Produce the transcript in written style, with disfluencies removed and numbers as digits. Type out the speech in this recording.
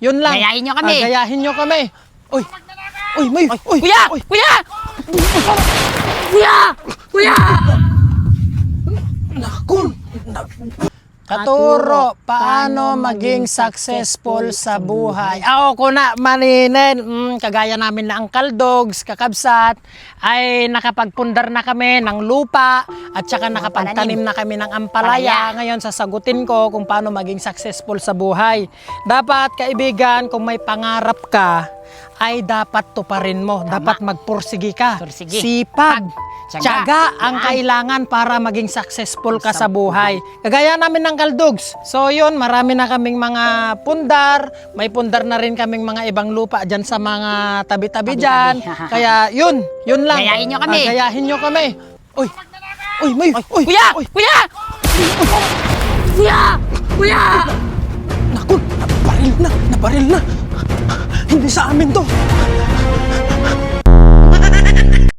Yun lang. Gayahin nyo kami. Gayahin nyo kami. Uy! Uy, may! Uy! Kuya! Uy! Kuya! Kuya! Kuya! Katuro, paano maging successful sa buhay? Ako na, maninin. Kagaya namin na Uncle Dogs, kakabsat, ay nakapagpundar na kami ng lupa at saka nakapagtanim na kami ng ampalaya. Ngayon, sasagutin ko kung paano maging successful sa buhay. Dapat, kaibigan, kung may pangarap ka, ay dapat tuparin mo. Dapat magpursigi ka. Pursigi. Sipag. Tiyaga. Tiyaga ang kailangan para maging successful ka sa buhay. Kagaya namin ng Kaldogs. So yun, marami na kaming mga pundar. May pundar na rin kaming mga ibang lupa dyan sa mga tabi-tabi dyan. Kaya yun lang. Gayahin nyo kami. Gayahin nyo kami. Uy! Uy, may! Uy! Kuya! Uy! Kuya! Kuya! Kuya! Naku! Nabaril na! Nabaril na! Hindi sa amin to!